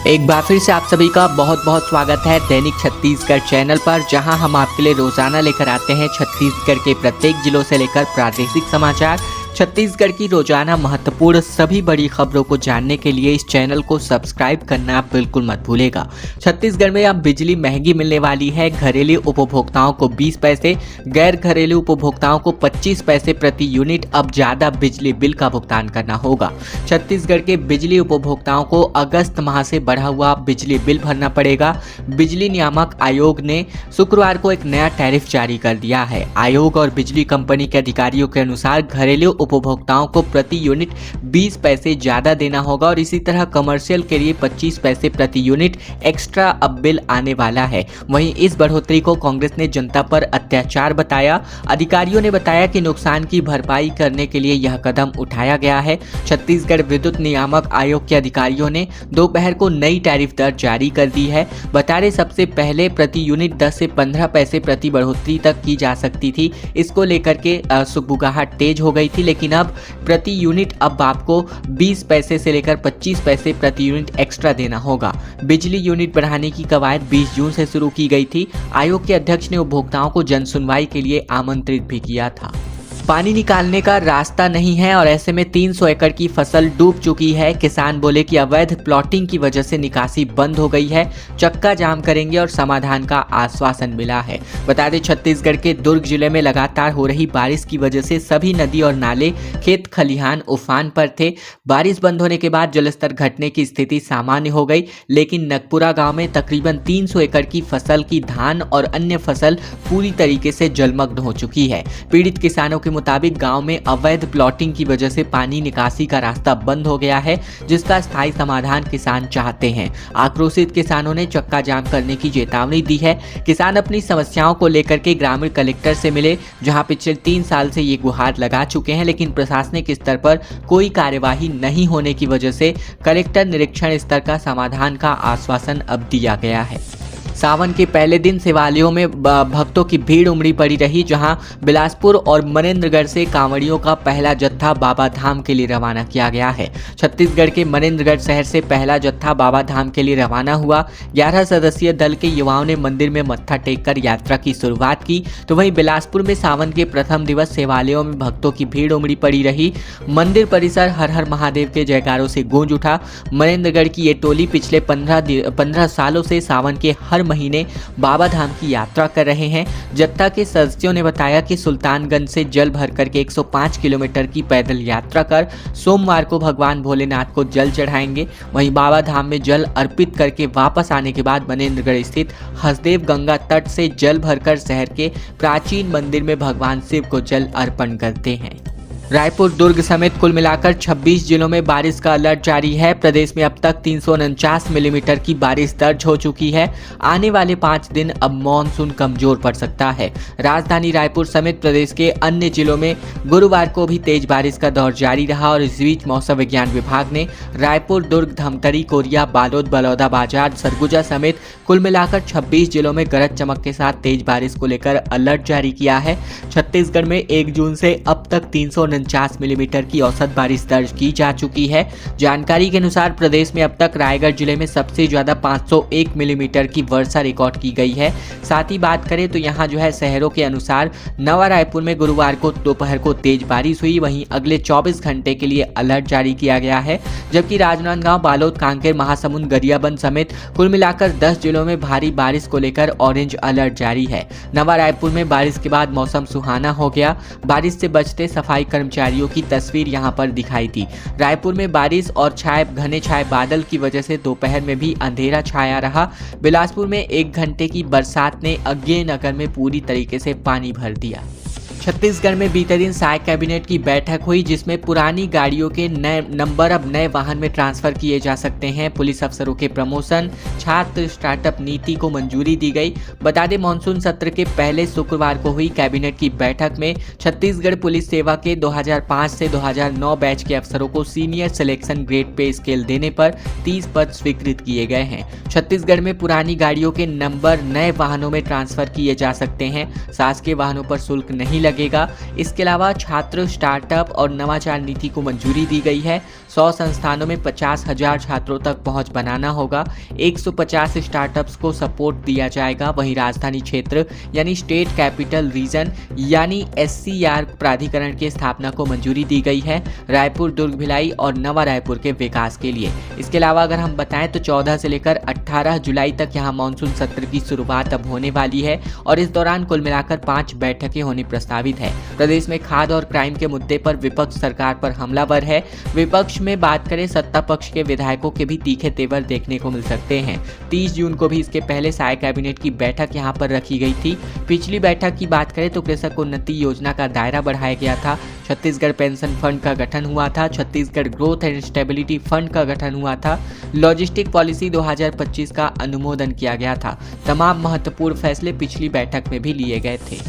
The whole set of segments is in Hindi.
एक बार फिर से आप सभी का बहुत बहुत स्वागत है दैनिक छत्तीसगढ़ चैनल पर, जहां हम आपके लिए रोजाना लेकर आते हैं छत्तीसगढ़ के प्रत्येक जिलों से लेकर प्रादेशिक समाचार। छत्तीसगढ़ की रोजाना महत्वपूर्ण सभी बड़ी खबरों को जानने के लिए इस चैनल को सब्सक्राइब करना आप बिल्कुल मत भूलेगा। छत्तीसगढ़ में अब बिजली महंगी मिलने वाली है। घरेलू उपभोक्ताओं को 20 पैसे, गैर घरेलू उपभोक्ताओं को 25 पैसे प्रति यूनिट अब ज्यादा बिजली बिल का भुगतान करना होगा। छत्तीसगढ़ के बिजली उपभोक्ताओं को अगस्त माह से बढ़ा हुआ बिजली बिल भरना पड़ेगा। बिजली नियामक आयोग ने शुक्रवार को एक नया टैरिफ जारी कर दिया है। आयोग और बिजली कंपनी के अधिकारियों के अनुसार घरेलू उपभोक्ताओं को प्रति यूनिट 20 पैसे ज्यादा देना होगा और इसी तरह कमर्शियल के लिए 25 पैसे प्रति यूनिट एक्स्ट्रा अब बिल आने वाला है। वहीं इस बढ़ोतरी को कांग्रेस ने जनता पर अत्याचार बताया। अधिकारियों ने बताया कि नुकसान की भरपाई करने के लिए यह कदम उठाया गया है। छत्तीसगढ़ विद्युत नियामक आयोग के अधिकारियों ने दोपहर को नई टैरिफ दर जारी कर दी है। बता दें, सबसे पहले प्रति यूनिट 10 से 15 पैसे प्रति बढ़ोतरी तक की जा सकती थी। इसको लेकर के सुगबुगाहट तेज हो गई थी, लेकिन अब प्रति यूनिट अब आपको 20 पैसे से लेकर 25 पैसे प्रति यूनिट एक्स्ट्रा देना होगा। बिजली यूनिट बढ़ाने की कवायद 20 जून से शुरू की गई थी। आयोग के अध्यक्ष ने उपभोक्ताओं को जनसुनवाई के लिए आमंत्रित भी किया था। पानी निकालने का रास्ता नहीं है और ऐसे में 300 एकड़ की फसल डूब चुकी है। किसान बोले कि अवैध प्लॉटिंग की वजह से निकासी बंद हो गई है। चक्का जाम करेंगे और समाधान का आश्वासन मिला है। बता दें, छत्तीसगढ़ के दुर्ग जिले में लगातार हो रही बारिश की वजह से सभी नदी और नाले, खेत खलिहान उफान पर थे। बारिश बंद होने के बाद जलस्तर घटने की स्थिति सामान्य हो गई, लेकिन नगपुरा गांव में तकरीबन 300 एकड़ की फसल की धान और अन्य फसल पूरी तरीके से जलमग्न हो चुकी है। पीड़ित किसानों के मुताबिक गांव में अवैध प्लॉटिंग की वजह से पानी निकासी का रास्ता बंद हो गया है, जिसका स्थायी समाधान किसान चाहते हैं। आक्रोशित किसानों ने चक्का जाम करने की चेतावनी दी है। किसान अपनी समस्याओं को लेकर के ग्रामीण कलेक्टर से मिले, जहां पिछले 3 साल से ये गुहार लगा चुके हैं, लेकिन प्रशासनिक स्तर पर कोई कार्यवाही नहीं होने की वजह से कलेक्टर निरीक्षण स्तर का समाधान का आश्वासन अब दिया गया है। सावन के पहले दिन शिवालयों में भक्तों की भीड़ उमड़ी पड़ी रही, जहां बिलासपुर और मनेन्द्रगढ़ से कांवड़ियों का पहला जत्था बाबा धाम के लिए रवाना किया गया है। छत्तीसगढ़ के मनेन्द्रगढ़ शहर से पहला जत्था बाबा धाम के लिए रवाना हुआ। 11 सदस्यीय दल के युवाओं ने मंदिर में मत्था टेककर यात्रा की शुरुआत की। तो वहीं बिलासपुर में सावन के प्रथम दिवस शिवालयों में भक्तों की भीड़ उमड़ी पड़ी रही। मंदिर परिसर हर हर महादेव के जयकारों से गूंज उठा। मनेन्द्रगढ़ की ये टोली पिछले 15 सालों से सावन के हर महीने बाबा धाम की यात्रा कर रहे हैं। जत्था के सदस्यों ने बताया कि सुल्तानगंज से जल भर करके 105 किलोमीटर की पैदल यात्रा कर सोमवार को भगवान भोलेनाथ को जल चढ़ाएंगे। वहीं बाबा धाम में जल अर्पित करके वापस आने के बाद मनेन्द्रगढ़ स्थित हसदेव गंगा तट से जल भरकर शहर के प्राचीन मंदिर में भगवान शिव को जल अर्पण करते हैं। रायपुर, दुर्ग समेत कुल मिलाकर 26 जिलों में बारिश का अलर्ट जारी है। प्रदेश में अब तक 349 मिलीमीटर की बारिश दर्ज हो चुकी है। आने वाले 5 दिन अब मॉनसून कमजोर पड़ सकता है। राजधानी रायपुर समेत प्रदेश के अन्य जिलों में गुरुवार को भी तेज बारिश का दौर जारी रहा और इस बीच मौसम विज्ञान विभाग ने रायपुर, दुर्ग, धमतरी, कोरिया, बालोद, बलौदाबाजार, सरगुजा समेत कुल मिलाकर 26 जिलों में गरज चमक के साथ तेज बारिश को लेकर अलर्ट जारी किया है। छत्तीसगढ़ में 1 जून से अब तक 349 मिलीमीटर की औसत बारिश दर्ज की जा चुकी है। जानकारी के अनुसार प्रदेश में अब तक रायगढ़ जिले में सबसे ज्यादा 501 मिलीमीटर की वर्षा रिकॉर्ड की गई है। साथ ही बात करें तो यहाँ जो है शहरों के अनुसार नवा रायपुर में गुरुवार को दोपहर को तेज बारिश हुई। वहीं अगले 24 घंटे के लिए अलर्ट जारी किया गया है, जबकि राजनांदगांव, बालोद, कांकेर, महासमुंद, गरियाबंद समेत कुल मिलाकर 10 जिलों में भारी बारिश को लेकर ऑरेंज अलर्ट जारी है। नवा रायपुर में बारिश के बाद मौसम सुहाना हो गया। बारिश से बचते सफाई कर्मचारियों की तस्वीर यहां पर दिखाई दी। रायपुर में बारिश और घने छाए बादल की वजह से दोपहर में भी अंधेरा छाया रहा। बिलासपुर में 1 घंटे की बरसात ने अज्ञे नगर में पूरी तरीके से पानी भर दिया। छत्तीसगढ़ में बीते दिन साय कैबिनेट की बैठक हुई, जिसमें पुरानी गाड़ियों के नए नंबर अब नए वाहन में ट्रांसफर किए जा सकते हैं। पुलिस अफसरों के प्रमोशन, छात्र स्टार्टअप नीति को मंजूरी दी गई। बता दें, मानसून सत्र के पहले शुक्रवार को हुई कैबिनेट की बैठक में छत्तीसगढ़ पुलिस सेवा के 2005 से 2009 बैच के अफसरों को senior selection grade pay scale देने पर 30 पद स्वीकृत किए गए हैं। छत्तीसगढ़ में पुरानी गाड़ियों के नंबर नए वाहनों में ट्रांसफर किए जा सकते हैं। शासकीय वाहनों पर शुल्क नहीं लगेगा। लगेगा। इसके अलावा छात्र स्टार्टअप और नवाचार नीति को मंजूरी दी गई है। 100 संस्थानों में 50,000 छात्रों तक पहुंच बनाना होगा। 150 स्टार्टअप्स को सपोर्ट दिया जाएगा। वहीं राजधानी क्षेत्र यानी स्टेट कैपिटल रीजन यानी SCR प्राधिकरण की स्थापना को मंजूरी दी गई है, रायपुर, दुर्ग, भिलाई और नवा रायपुर के विकास के लिए। इसके अलावा अगर हम बताएं तो 14 से लेकर 18 जुलाई तक यहां मानसून सत्र की शुरुआत अब होने वाली है और इस दौरान कुल मिलाकर 5 बैठकें होनी प्रस्तावित है। प्रदेश में खाद और क्राइम के मुद्दे पर विपक्ष सरकार पर हमलावर है। विपक्ष में बात करें, सत्ता पक्ष के विधायकों के भी तीखे तेवर देखने को मिल सकते हैं। 30 जून को भी इसके पहले साय कैबिनेट की बैठक यहां पर रखी गई थी। पिछली बैठक की बात करें तो कृषक उन्नति योजना का दायरा बढ़ाया गया था। छत्तीसगढ़ पेंशन फंड का गठन हुआ था। Chhattisgarh growth and stability fund का गठन हुआ था। लॉजिस्टिक पॉलिसी 2025 का अनुमोदन किया गया था। तमाम महत्वपूर्ण फैसले पिछली बैठक में भी लिए गए थे।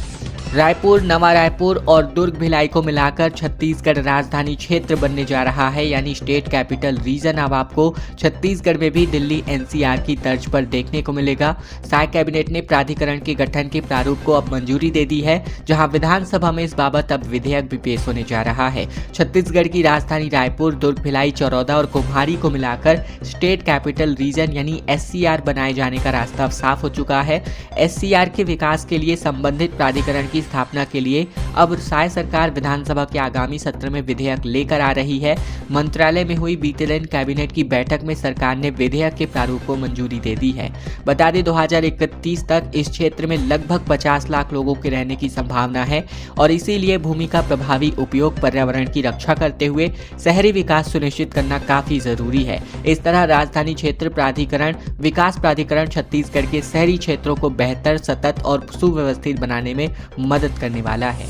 रायपुर, नवा रायपुर और दुर्ग, भिलाई को मिलाकर छत्तीसगढ़ राजधानी क्षेत्र बनने जा रहा है यानी स्टेट कैपिटल रीजन अब आपको छत्तीसगढ़ में भी दिल्ली NCR की तर्ज पर देखने को मिलेगा। साय कैबिनेट ने प्राधिकरण के गठन के प्रारूप को अब मंजूरी दे दी है, जहां विधानसभा में इस बाबत अब विधेयक भी पेश होने जा रहा है। छत्तीसगढ़ की राजधानी रायपुर, दुर्ग, भिलाई, चरौदा और कुम्हारी को मिलाकर स्टेट कैपिटल रीजन यानी SCR बनाए जाने का रास्ता अब साफ हो चुका है। SCR के विकास के लिए संबंधित प्राधिकरण की स्थापना के लिए अब साय सरकार विधानसभा के आगामी सत्र में विधेयक लेकर आ रही है। मंत्रालय में हुई बीते दिन कैबिनेट की बैठक में सरकार ने विधेयक के प्रारूप को मंजूरी दे दी है। बता दें 2031 तक इस क्षेत्र में लगभग 50 लाख लोगों के रहने की संभावना है और इसीलिए भूमि का प्रभावी उपयोग, पर्यावरण की रक्षा करते हुए शहरी विकास सुनिश्चित करना काफी जरूरी है। इस तरह राजधानी क्षेत्र प्राधिकरण, विकास प्राधिकरण छत्तीसगढ़ के शहरी क्षेत्रों को बेहतर, सतत और सुव्यवस्थित बनाने में मदद करने वाला है।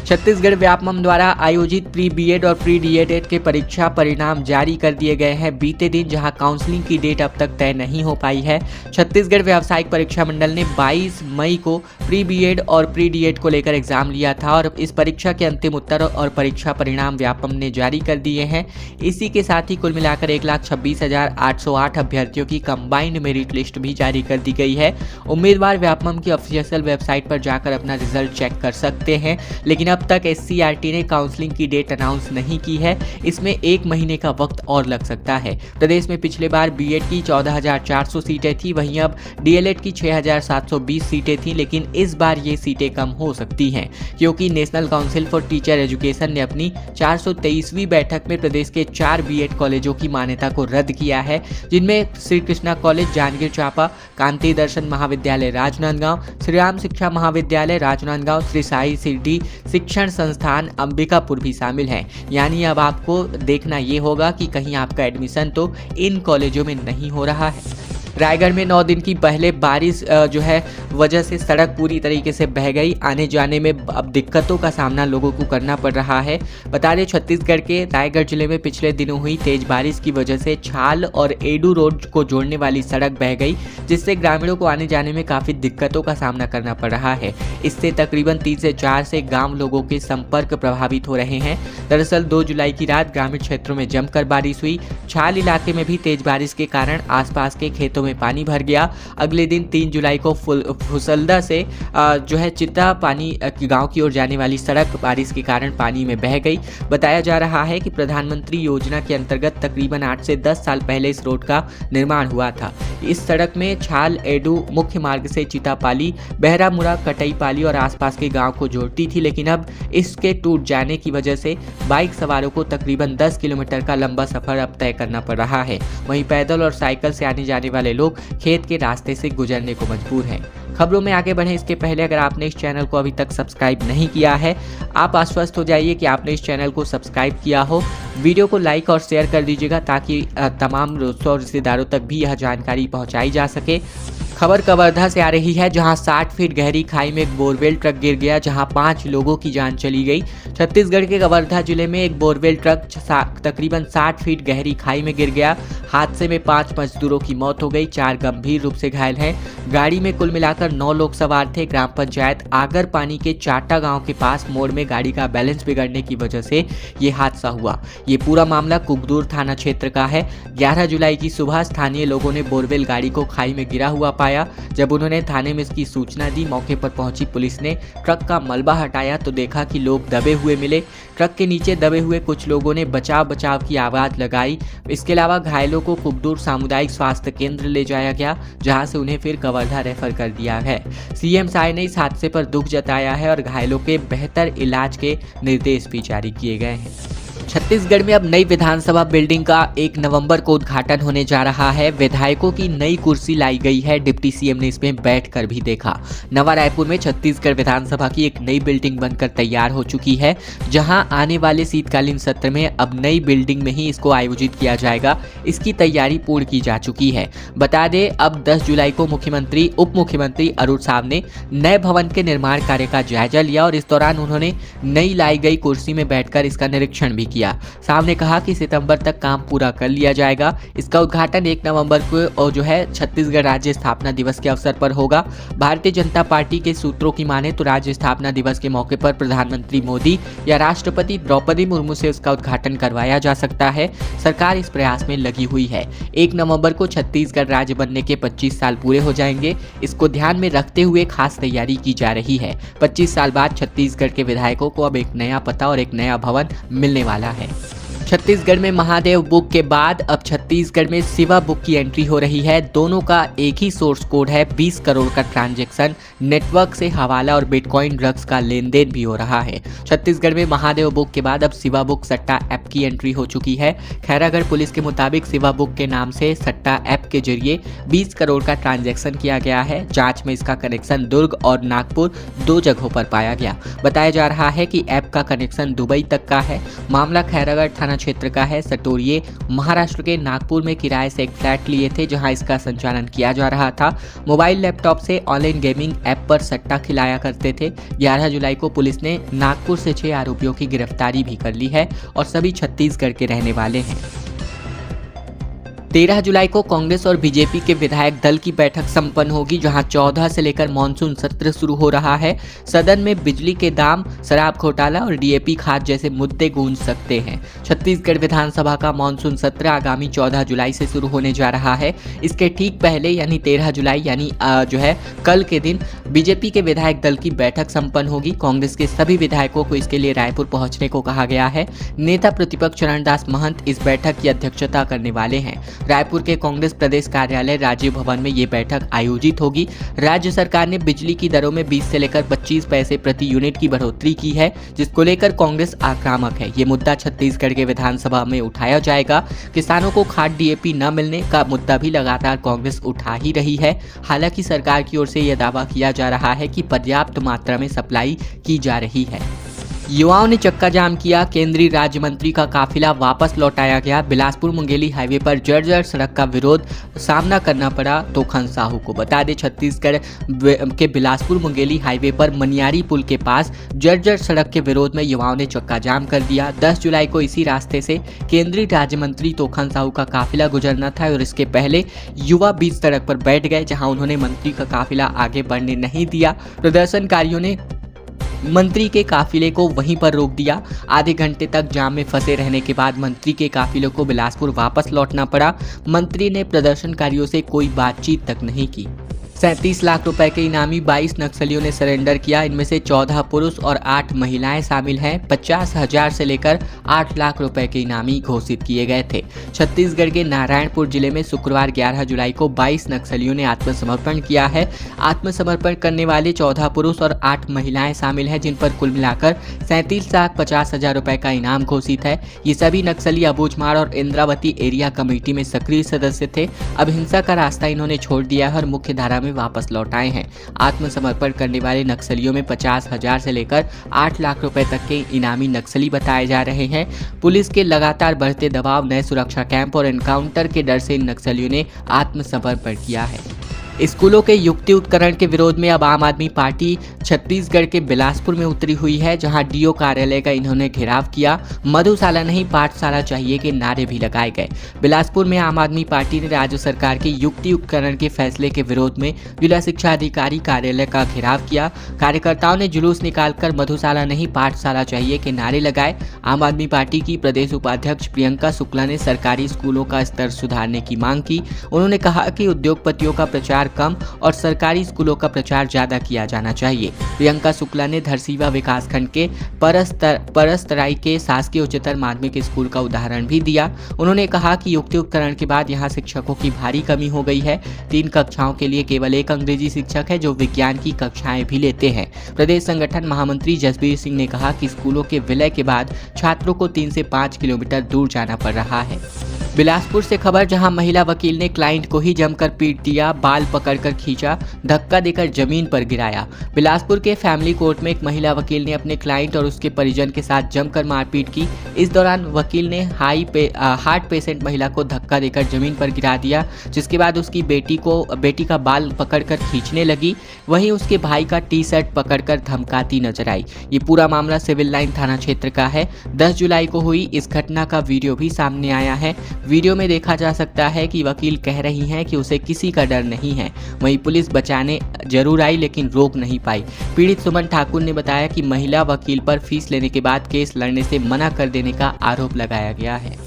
छत्तीसगढ़ व्यापमं द्वारा आयोजित प्री BEd और प्री DED के परीक्षा परिणाम जारी कर दिए गए हैं बीते दिन, जहां काउंसलिंग की डेट अब तक तय नहीं हो पाई है। छत्तीसगढ़ व्यावसायिक परीक्षा मंडल ने 22 मई को प्री BEd और प्री DED को लेकर एग्जाम लिया था और इस परीक्षा के अंतिम उत्तर और परीक्षा परिणाम व्यापमं ने जारी कर दिए हैं। इसी के साथ ही कुल मिलाकर 1,26,808 अभ्यर्थियों की कंबाइंड मेरिट लिस्ट भी जारी कर दी गई है। उम्मीदवार व्यापमं की ऑफिशियल वेबसाइट पर जाकर अपना रिजल्ट चेक कर सकते हैं, लेकिन अब तक SCRT ने काउंसलिंग की डेट अनाउंस नहीं की है। इसमें 1 महीने का वक्त और लग सकता है। प्रदेश में पिछले बार BEd की 14,400 सीटें थी, वहीं अब DLED की 6,720 सीटें थी, लेकिन इस बार ये सीटें कम हो सकती हैं क्योंकि national council for teacher education ने अपनी 423वीं बैठक में प्रदेश के 4 BEd कॉलेजों की मान्यता को रद्द किया है, जिनमें श्री कृष्णा कॉलेज, जांजगीर चांपा, कांति दर्शन महाविद्यालय राजनांदगांव, श्री राम शिक्षा महाविद्यालय राजनांदगांव, श्री साई सिटी शिक्षण संस्थान अंबिकापुर भी शामिल हैं। यानी अब आपको देखना ये होगा कि कहीं आपका एडमिशन तो इन कॉलेजों में नहीं हो रहा है। रायगढ़ में 9 दिन की पहले बारिश जो है वजह से सड़क पूरी तरीके से बह गई। आने जाने में अब दिक्कतों का सामना लोगों को करना पड़ रहा है। बता दें छत्तीसगढ़ के रायगढ़ जिले में पिछले दिनों हुई तेज बारिश की वजह से छाल और एडू रोड को जोड़ने वाली सड़क बह गई, जिससे ग्रामीणों को आने जाने में काफ़ी दिक्कतों का सामना करना पड़ रहा है। इससे तकरीबन 3 से 4 से गाँव लोगों के संपर्क प्रभावित हो रहे हैं। दरअसल 2 जुलाई की रात ग्रामीण क्षेत्रों में जमकर बारिश हुई। छाल इलाके में भी तेज बारिश के कारण आसपास के खेतों में पानी भर गया। अगले दिन 3 जुलाई को फुसल्दा से जो है चित्ता पानी गांव की ओर जाने वाली सड़क बारिश के कारण पानी में बह गई। बताया जा रहा है कि प्रधानमंत्री योजना के अंतर्गत तकरीबन 8 से 10 साल पहले इस रोड का निर्माण हुआ था। इस सड़क में छाल एडू मुख्य मार्ग से चितापाली, बहरामुड़ा, कटईपाली और आसपास के गांव को जोड़ती थी, लेकिन अब इसके टूट जाने की वजह से बाइक सवारों को तकरीबन 10 किलोमीटर का लंबा सफर अब तय करना पड़ रहा है। वहीं पैदल और साइकिल से आने जाने वाले लोग खेत के रास्ते से गुजरने को मजबूर हैं। खबरों में आगे बढ़े इसके पहले अगर आपने इस चैनल को अभी तक सब्सक्राइब नहीं किया है, आप आश्वस्त हो जाइए कि आपने इस चैनल को सब्सक्राइब किया हो। वीडियो को लाइक और शेयर कर दीजिएगा ताकि तमाम दोस्तों और रिश्तेदारों तक भी यह जानकारी पहुंचाई जा सके। खबर कवर्धा से आ रही है, जहां 60 फीट गहरी खाई में एक बोरवेल ट्रक गिर गया, जहां 5 लोगों की जान चली गई। छत्तीसगढ़ के कवर्धा जिले में एक बोरवेल ट्रक तकरीबन 60 फीट गहरी खाई में गिर गया। हादसे में 5 मजदूरों की मौत हो गई, 4 गंभीर रूप से घायल हैं। गाड़ी में कुल मिलाकर 9 लोग सवार थे। ग्राम पंचायत आगर पानी के चाटा गांव के पास मोड़ में गाड़ी का बैलेंस बिगड़ने की वजह से ये हादसा हुआ। ये पूरा मामला कुगदूर थाना क्षेत्र का है। 11 जुलाई की सुबह स्थानीय लोगों ने बोरवेल गाड़ी को खाई में गिरा हुआ पाया। जब उन्होंने थाने में इसकी सूचना दी, मौके पर पहुंची पुलिस ने ट्रक का मलबा हटाया तो देखा कि लोग दबे हुए मिले। ट्रक के नीचे दबे हुए कुछ लोगों ने बचाव बचाव की आवाज़ लगाई। इसके अलावा घायलों को कुबदूर सामुदायिक स्वास्थ्य केंद्र ले जाया गया, जहां से उन्हें फिर कवर्धा रेफर कर दिया है। सीएम साय ने इस हादसे पर दुख जताया है और घायलों के बेहतर इलाज के निर्देश भी जारी किए गए हैं। छत्तीसगढ़ में अब नई विधानसभा बिल्डिंग का 1 नवंबर को उद्घाटन होने जा रहा है। विधायकों की नई कुर्सी लाई गई है। डिप्टी सीएम ने इसमें बैठकर भी देखा। नवा रायपुर में छत्तीसगढ़ विधानसभा की एक नई बिल्डिंग बनकर तैयार हो चुकी है, जहां आने वाले शीतकालीन सत्र में अब नई बिल्डिंग में ही इसको आयोजित किया जाएगा। इसकी तैयारी पूर्ण की जा चुकी है। बता दें, अब 10 जुलाई को मुख्यमंत्री उप मुख्यमंत्री अरुण साव ने नए भवन के निर्माण कार्य का जायजा लिया और इस दौरान उन्होंने नई लाई गई कुर्सी में बैठकर इसका निरीक्षण भी किया। साहब ने कहा कि सितंबर तक काम पूरा कर लिया जाएगा। इसका उद्घाटन 1 नवंबर को जो है छत्तीसगढ़ राज्य स्थापना दिवस के अवसर पर होगा। भारतीय जनता पार्टी के सूत्रों की माने तो राज्य स्थापना दिवस के मौके पर प्रधानमंत्री मोदी या राष्ट्रपति द्रौपदी मुर्मू से उसका उद्घाटन करवाया जा सकता है। सरकार इस प्रयास में लगी हुई है। 1 नवंबर को छत्तीसगढ़ राज्य बनने के 25 साल पूरे हो जाएंगे। इसको ध्यान में रखते हुए खास तैयारी की जा रही है। 25 साल बाद छत्तीसगढ़ के विधायकों को अब एक नया पता और एक नया भवन मिलने वाला है। छत्तीसगढ़ में महादेव बुक के बाद अब छत्तीसगढ़ में शिवा बुक की एंट्री हो रही है। दोनों का एक ही सोर्स कोड है। 20 करोड़ का ट्रांजैक्शन नेटवर्क से हवाला और बिटकॉइन ड्रग्स का लेन देन भी हो रहा है। छत्तीसगढ़ में महादेव बुक के बाद अब शिवा बुक सट्टा ऐप की एंट्री हो चुकी है। खैरागढ़ पुलिस के मुताबिक शिवा बुक के नाम से सट्टा ऐप के जरिए 20 करोड़ का ट्रांजैक्शन किया गया है। जांच में इसका कनेक्शन दुर्ग और नागपुर 2 जगहों पर पाया गया। बताया जा रहा है कि ऐप का कनेक्शन दुबई तक का है। मामला खैरागढ़ थाना क्षेत्र का है। सटोरिये महाराष्ट्र के नागपुर में किराए से एक फ्लैट लिए थे, जहां इसका संचालन किया जा रहा था। मोबाइल लैपटॉप से ऑनलाइन गेमिंग ऐप पर सट्टा खिलाया करते थे। 11 जुलाई को पुलिस ने नागपुर से 6 आरोपियों की गिरफ्तारी भी कर ली है और सभी छत्तीसगढ़ के रहने वाले हैं। 13 जुलाई को कांग्रेस और बीजेपी के विधायक दल की बैठक संपन्न होगी, जहां 14 से लेकर मानसून सत्र शुरू हो रहा है। सदन में बिजली के दाम, शराब घोटाला और डीएपी खाद जैसे मुद्दे गूंज सकते हैं। छत्तीसगढ़ विधानसभा का मानसून सत्र आगामी 14 जुलाई से शुरू होने जा रहा है। इसके ठीक पहले यानी 13 जुलाई यानी कल के दिन बीजेपी के विधायक दल की बैठक संपन्न होगी। कांग्रेस के सभी विधायकों को इसके लिए रायपुर पहुंचने को कहा गया है। नेता प्रतिपक्ष चरणदास महंत इस बैठक की अध्यक्षता करने वाले हैं। रायपुर के कांग्रेस प्रदेश कार्यालय राजीव भवन में ये बैठक आयोजित होगी। राज्य सरकार ने बिजली की दरों में 20 से लेकर 25 पैसे प्रति यूनिट की बढ़ोतरी की है, जिसको लेकर कांग्रेस आक्रामक है। ये मुद्दा छत्तीसगढ़ के विधानसभा में उठाया जाएगा। किसानों को खाद डीएपी न मिलने का मुद्दा भी लगातार कांग्रेस उठा ही रही है। हालांकि सरकार की ओर से यह दावा किया जा रहा है कि पर्याप्त मात्रा में सप्लाई की जा रही है। युवाओं ने चक्का जाम किया। केंद्रीय राज्य मंत्री का काफिला वापस लौटाया गया। बिलासपुर मुंगेली हाईवे पर जर्जर सड़क का विरोध सामना करना पड़ा तोखन साहू को। बता दें, छत्तीसगढ़ के बिलासपुर मुंगेली हाईवे पर मनियारी पुल के पास जर्जर सड़क के विरोध में युवाओं ने चक्का जाम कर दिया। 10 जुलाई को इसी रास्ते से केंद्रीय राज्य मंत्री तोखन साहू का काफिला गुजरना था और इसके पहले युवा बीच सड़क पर बैठ गए, जहां उन्होंने मंत्री का काफिला आगे बढ़ने नहीं दिया। प्रदर्शनकारियों ने मंत्री के काफिले को वहीं पर रोक दिया। आधे घंटे तक जाम में फंसे रहने के बाद मंत्री के काफिले को बिलासपुर वापस लौटना पड़ा। मंत्री ने प्रदर्शनकारियों से कोई बातचीत तक नहीं की। 37 लाख रुपए के इनामी 22 नक्सलियों ने सरेंडर किया। इनमें से 14 पुरुष और 8 महिलाएं शामिल हैं। 50,000 से लेकर 8 लाख रुपए के इनामी घोषित किए गए थे। छत्तीसगढ़ के नारायणपुर जिले में शुक्रवार 11 जुलाई को 22 नक्सलियों ने आत्मसमर्पण किया है। आत्मसमर्पण करने वाले 14 पुरुष और 8 महिलाएं शामिल हैं, जिन पर कुल मिलाकर 37,50,000 रुपए का इनाम घोषित है। ये सभी नक्सली अबूझमाड़ और इंद्रावती एरिया कमेटी में सक्रिय सदस्य थे। अब हिंसा का रास्ता इन्होंने छोड़ दिया है और मुख्य धारा में वापस लौट आए हैं। आत्मसमर्पण करने वाले नक्सलियों में 50,000 से लेकर 8 लाख रुपए तक के इनामी नक्सली बताए जा रहे हैं। पुलिस के लगातार बढ़ते दबाव, नए सुरक्षा कैंप और एनकाउंटर के डर से इन नक्सलियों ने आत्मसमर्पण किया है। स्कूलों के युक्ति उत्करण के विरोध में अब आम आदमी पार्टी छत्तीसगढ़ के बिलासपुर में उतरी हुई है, जहां डीओ कार्यालय का इन्होंने घेराव किया। मधुशाला नहीं पाठशाला चाहिए के नारे भी लगाए गए। बिलासपुर में आम आदमी पार्टी ने राज्य सरकार के युक्ति उपकरण के फैसले के विरोध में जिला शिक्षा अधिकारी कार्यालय का घेराव किया। कार्यकर्ताओं ने जुलूस निकालकर मधुशाला नहीं पाठशाला चाहिए के नारे लगाए। आम आदमी पार्टी की प्रदेश उपाध्यक्ष प्रियंका शुक्ला ने सरकारी स्कूलों का स्तर सुधारने की मांग की। उन्होंने कहा कि उद्योगपतियों का प्रचार कम और सरकारी स्कूलों का प्रचार ज़्यादा किया जाना चाहिए। प्रियंका शुक्ला ने धरसीवा विकासखंड के परस्तराई के शासकीय उच्चतर माध्यमिक स्कूल का उदाहरण भी दिया। उन्होंने कहा कि युक्तियुक्तकरण के बाद यहाँ शिक्षकों की भारी कमी हो गई है। 3 कक्षाओं के लिए केवल 1 अंग्रेजी शिक्षक है जो विज्ञान की कक्षाएं भी लेते हैं। प्रदेश संगठन महामंत्री जसबीर सिंह ने कहा कि स्कूलों के विलय के बाद छात्रों को 3 से 5 किलोमीटर दूर जाना पड़ रहा है। बिलासपुर से खबर, जहां महिला वकील ने क्लाइंट को ही जमकर पीट दिया, बाल पकड़कर खींचा, धक्का देकर जमीन पर गिराया। बिलासपुर के फैमिली कोर्ट में एक महिला वकील ने अपने क्लाइंट और उसके परिजन के साथ जमकर मारपीट की। इस दौरान वकील ने हार्ट पेशेंट महिला को धक्का देकर जमीन पर गिरा दिया, जिसके बाद उसकी बेटी का बाल पकड़कर खींचने लगी। वहीं उसके भाई का टी-शर्ट पकड़कर धमकाती नजर आई। ये पूरा मामला सिविल लाइन थाना क्षेत्र का है। 10 जुलाई को हुई इस घटना का वीडियो भी सामने आया है। वीडियो में देखा जा सकता है कि वकील कह रही हैं कि उसे किसी का डर नहीं है। वहीं पुलिस बचाने जरूर आई लेकिन रोक नहीं पाई। पीड़ित सुमन ठाकुर ने बताया कि महिला वकील पर फीस लेने के बाद केस लड़ने से मना कर देने का आरोप लगाया गया है।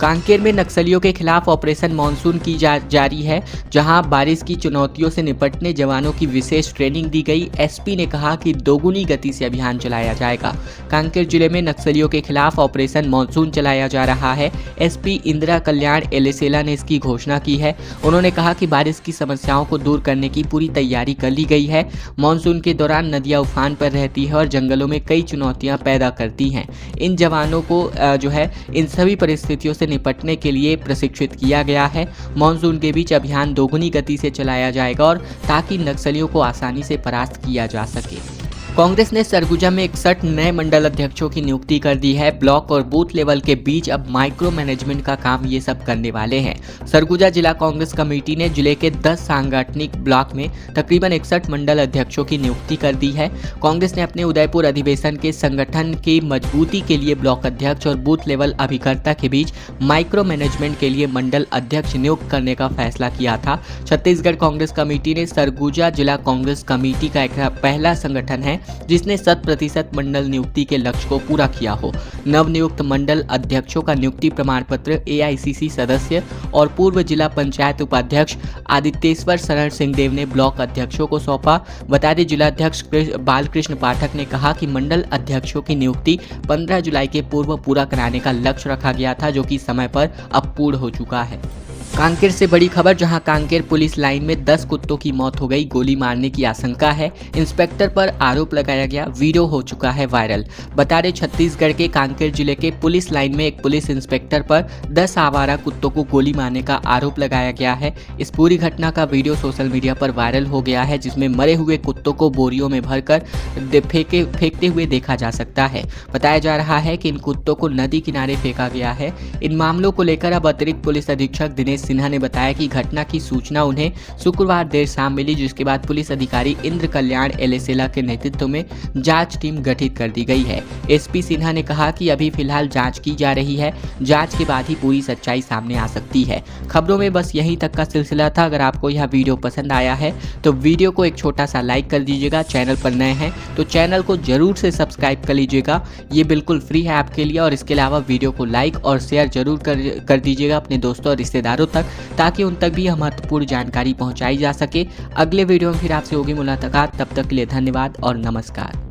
कांकेर में नक्सलियों के खिलाफ ऑपरेशन मानसून की जारी है, जहां बारिश की चुनौतियों से निपटने जवानों की विशेष ट्रेनिंग दी गई। एसपी ने कहा कि दोगुनी गति से अभियान चलाया जाएगा। कांकेर जिले में नक्सलियों के खिलाफ ऑपरेशन मानसून चलाया जा रहा है। एसपी इंदिरा कल्याण एलेसेला ने इसकी घोषणा की है। उन्होंने कहा कि बारिश की समस्याओं को दूर करने की पूरी तैयारी कर ली गई है। मानसून के दौरान नदियां उफान पर रहती है और जंगलों में कई चुनौतियां पैदा करती हैं। इन जवानों को इन सभी परिस्थितियों से निपटने के लिए प्रशिक्षित किया गया है। मानसून के बीच अभियान दोगुनी गति से चलाया जाएगा और ताकि नक्सलियों को आसानी से परास्त किया जा सके। कांग्रेस ने सरगुजा में 61 नए मंडल अध्यक्षों की नियुक्ति कर दी है। ब्लॉक और बूथ लेवल के बीच अब माइक्रो मैनेजमेंट का काम ये सब करने वाले हैं। सरगुजा जिला कांग्रेस कमेटी ने जिले के 10 सांगठनिक ब्लॉक में तकरीबन 61 मंडल अध्यक्षों की नियुक्ति कर दी है। कांग्रेस ने अपने उदयपुर अधिवेशन के संगठन की मजबूती के लिए ब्लॉक अध्यक्ष और बूथ लेवल अभिकर्ता के बीच माइक्रो मैनेजमेंट के लिए मंडल अध्यक्ष नियुक्त करने का फैसला किया था। छत्तीसगढ़ कांग्रेस कमेटी ने सरगुजा जिला कांग्रेस कमेटी का एक पहला संगठन है जिसने 100% मंडल नियुक्ति के लक्ष्य को पूरा किया हो। नवनियुक्त मंडल अध्यक्षों का नियुक्ति प्रमाण पत्र एआईसीसी सदस्य और पूर्व जिला पंचायत उपाध्यक्ष आदित्येश्वर शरण सिंहदेव ने ब्लॉक अध्यक्षों को सौंपा। बता दें, जिलाध्यक्ष बालकृष्ण पाठक ने कहा कि मंडल अध्यक्षों की नियुक्ति 15 जुलाई के पूर्व पूरा कराने का लक्ष्य रखा गया था, जो कि समय पर अब पूर्ण हो चुका है। कांकेर से बड़ी खबर, जहां कांकेर पुलिस लाइन में 10 कुत्तों की मौत हो गई। गोली मारने की आशंका है। इंस्पेक्टर पर आरोप लगाया गया। वीडियो हो चुका है वायरल। बता दें, छत्तीसगढ़ के कांकेर जिले के पुलिस लाइन में एक पुलिस इंस्पेक्टर पर 10 आवारा कुत्तों को गोली मारने का आरोप लगाया गया है। इस पूरी घटना का वीडियो सोशल मीडिया पर वायरल हो गया है, जिसमें मरे हुए कुत्तों को बोरियों में भरकर फेंकते हुए देखा जा सकता है। बताया जा रहा है कि इन कुत्तों को नदी किनारे फेंका गया है। इन मामलों को लेकर अब अतिरिक्त पुलिस अधीक्षक दिनेश सिन्हा ने बताया कि घटना की सूचना उन्हें शुक्रवार देर शाम मिली, जिसके बाद पुलिस अधिकारी इंद्र कल्याण एलेसेला के नेतृत्व में जांच टीम गठित कर दी गई है। एसपी सिन्हा ने कहा कि अभी फिलहाल जांच की जा रही है। जांच के बाद ही पूरी सच्चाई सामने आ सकती है। खबरों में बस यहीं तक का सिलसिला था। अगर आपको यह वीडियो पसंद आया है तो वीडियो को एक छोटा सा लाइक कर दीजिएगा। चैनल पर नए हैं तो चैनल को जरूर से सब्सक्राइब कर लीजिएगा। ये बिल्कुल फ्री है आपके लिए। और इसके अलावा वीडियो को लाइक और शेयर जरूर कर दीजिएगा अपने दोस्तों और रिश्तेदारों तक, ताकि उन तक भी महत्वपूर्ण जानकारी पहुंचाई जा सके। अगले वीडियो में फिर आपसे होगी मुलाकात। तब तक के लिए धन्यवाद और नमस्कार।